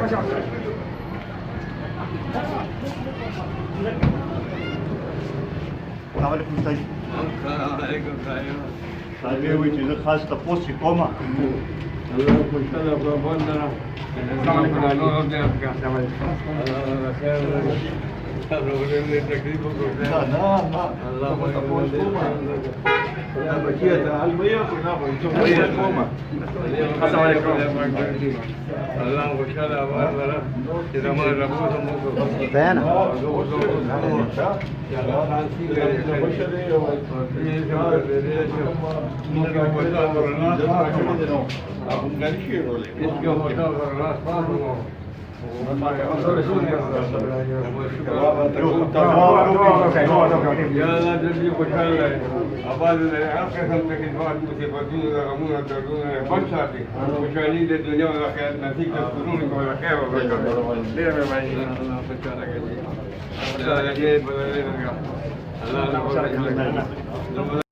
السلام عليكم سيد. السلام عليكم سيد. طيب ايه وجهي ده خاص تبص كوما. الله يكون سلام وبندرة. السلام عليكم. لا الله تبص كوما. لا بكيت المية كوما. السلام عليكم. الله وسلام وبندرة. إذا ما ربوهم Pena. الله